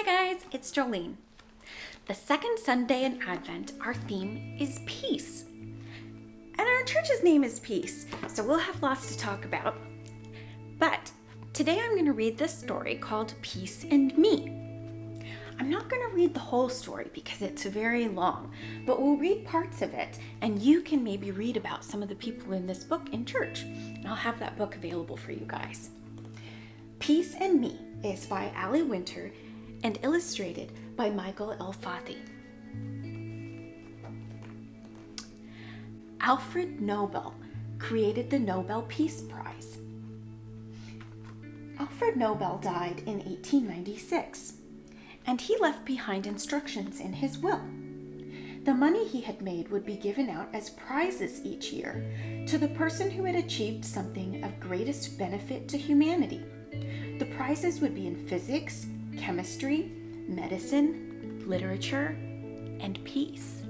Hi guys, it's Jolene. The second Sunday in Advent, our theme is peace. And our church's name is Peace, so we'll have lots to talk about. But today I'm going to read this story called Peace and Me. I'm not going to read the whole story because it's very long, but we'll read parts of it, and you can maybe read about some of the people in this book in church. And I'll have that book available for you guys. Peace and Me is by Ali Winter and illustrated by Michael El Fathi. Alfred Nobel created the Nobel Peace Prize. Alfred Nobel died in 1896, and he left behind instructions in his will. The money he had made would be given out as prizes each year to the person who had achieved something of greatest benefit to humanity. The prizes would be in physics, chemistry, medicine, literature, and peace.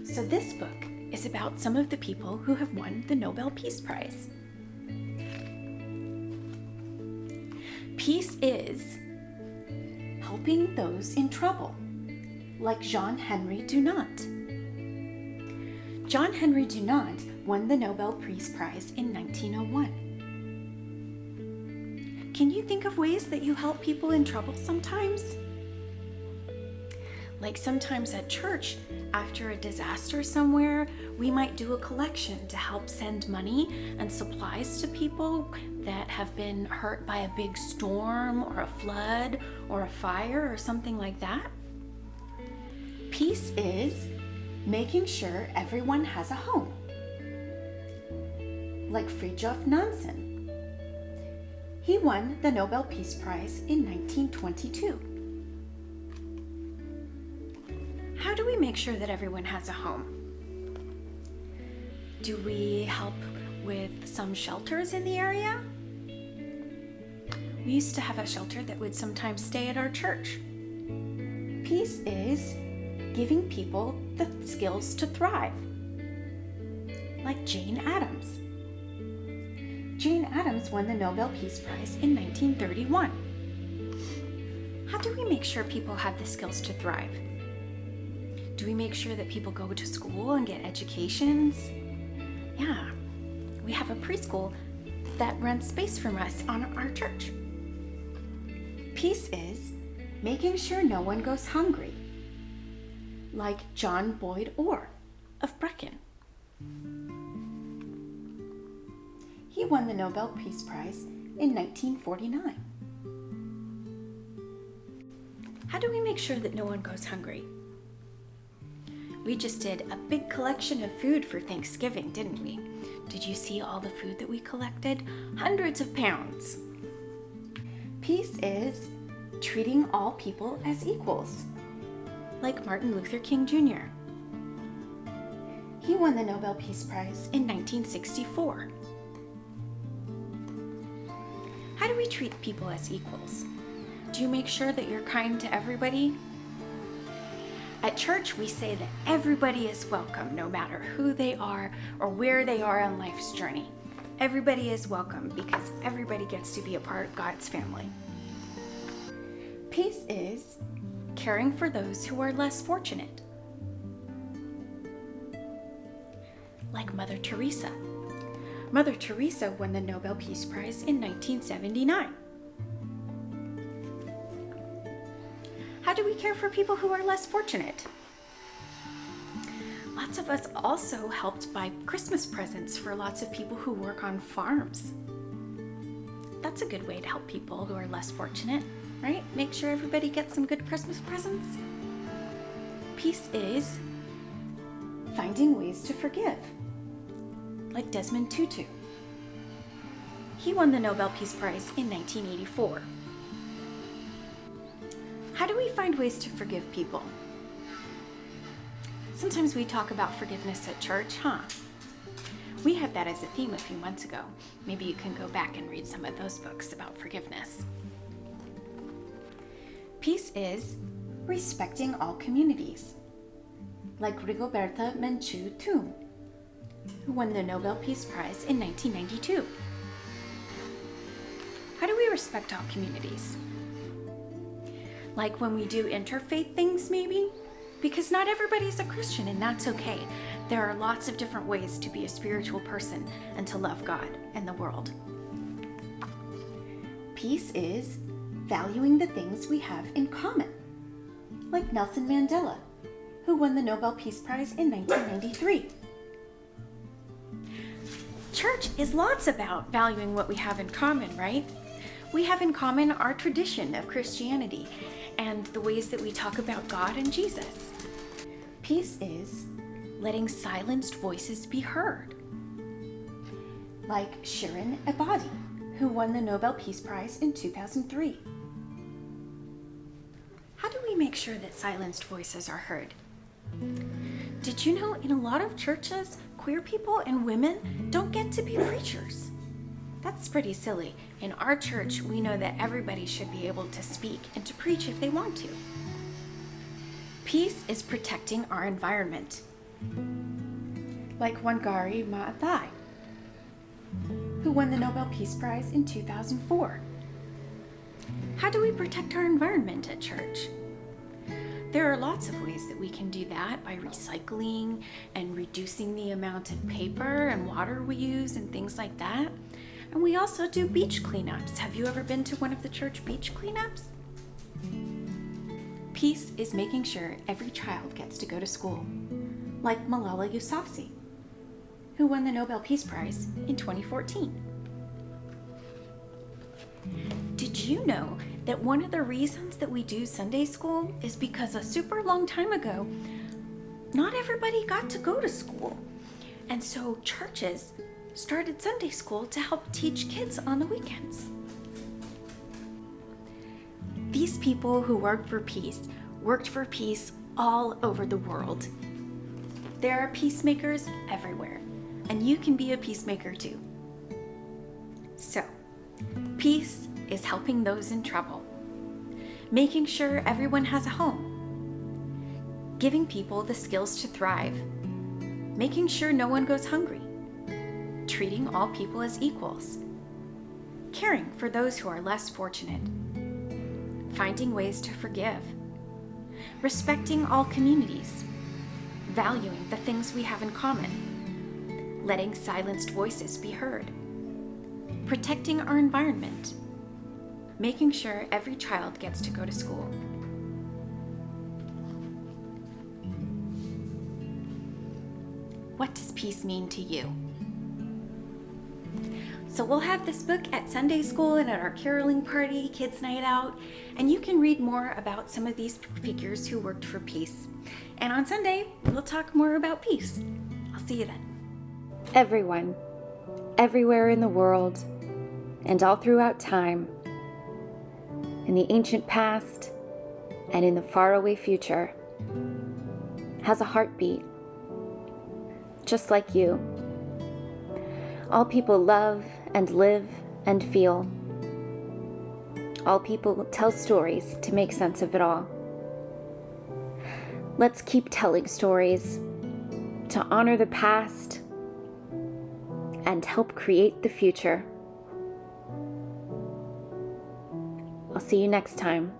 So this book is about some of the people who have won the Nobel Peace Prize. Peace is helping those in trouble, like Jean-Henri Dunant. Jean-Henri Dunant won the Nobel Peace Prize in 1901. Can you think of ways that you help people in trouble sometimes? Like sometimes at church, after a disaster somewhere, we might do a collection to help send money and supplies to people that have been hurt by a big storm or a flood or a fire or something like that. Peace is making sure everyone has a home. Like Fridtjof Nansen. He won the Nobel Peace Prize in 1922. How do we make sure that everyone has a home? Do we help with some shelters in the area? We used to have a shelter that would sometimes stay at our church. Peace is giving people the skills to thrive, like Jane Addams. Jane Addams won the Nobel Peace Prize in 1931. How do we make sure people have the skills to thrive? Do we make sure that people go to school and get educations? Yeah, we have a preschool that rents space from us on our church. Peace is making sure no one goes hungry, like John Boyd Orr of Brecon. He won the Nobel Peace Prize in 1949. How do we make sure that no one goes hungry? We just did a big collection of food for Thanksgiving, didn't we? Did you see all the food that we collected? Hundreds of pounds. Peace is treating all people as equals, like Martin Luther King Jr. He won the Nobel Peace Prize in 1964. How do we treat people as equals? Do you make sure that you're kind to everybody? At church, we say that everybody is welcome, no matter who they are or where they are on life's journey. Everybody is welcome because everybody gets to be a part of God's family. Peace is caring for those who are less fortunate, like Mother Teresa. Mother Teresa won the Nobel Peace Prize in 1979. How do we care for people who are less fortunate? Lots of us also helped buy Christmas presents for lots of people who work on farms. That's a good way to help people who are less fortunate, right? Make sure everybody gets some good Christmas presents. Peace is finding ways to forgive, like Desmond Tutu. He won the Nobel Peace Prize in 1984. How do we find ways to forgive people? Sometimes we talk about forgiveness at church, huh? We had that as a theme a few months ago. Maybe you can go back and read some of those books about forgiveness. Peace is respecting all communities, like Rigoberta Menchú Tum, who won the Nobel Peace Prize in 1992. How do we respect all communities? Like when we do interfaith things, maybe? Because not everybody's a Christian, and that's okay. There are lots of different ways to be a spiritual person and to love God and the world. Peace is valuing the things we have in common, like Nelson Mandela, who won the Nobel Peace Prize in 1993. Church is lots about valuing what we have in common, right? We have in common our tradition of Christianity and the ways that we talk about God and Jesus. Peace is letting silenced voices be heard, like Shirin Ebadi, who won the Nobel Peace Prize in 2003. How do we make sure that silenced voices are heard? Did you know in a lot of churches, queer people and women don't get to be preachers? That's pretty silly. In our church, we know that everybody should be able to speak and to preach if they want to. Peace is protecting our environment, like Wangari Maathai, who won the Nobel Peace Prize in 2004. How do we protect our environment at church? There are lots of ways that we can do that by recycling and reducing the amount of paper and water we use and things like that. And we also do beach cleanups. Have you ever been to one of the church beach cleanups? Peace is making sure every child gets to go to school, like Malala Yousafzai, who won the Nobel Peace Prize in 2014. Did you know that one of the reasons that we do Sunday school is because a super long time ago, not everybody got to go to school. And so churches started Sunday school to help teach kids on the weekends. These people who worked for peace all over the world. There are peacemakers everywhere, and you can be a peacemaker too. So, peace is helping those in trouble, making sure everyone has a home, giving people the skills to thrive, making sure no one goes hungry, treating all people as equals, caring for those who are less fortunate, finding ways to forgive, respecting all communities, valuing the things we have in common, letting silenced voices be heard, protecting our environment, making sure every child gets to go to school. What does peace mean to you? So we'll have this book at Sunday school and at our caroling party, kids' night out, and you can read more about some of these figures who worked for peace. And on Sunday, we'll talk more about peace. I'll see you then. Everyone, everywhere in the world, and all throughout time, in the ancient past and in the faraway future, has a heartbeat, just like you. All people love and live and feel. All people tell stories to make sense of it all. Let's keep telling stories to honor the past and help create the future. I'll see you next time.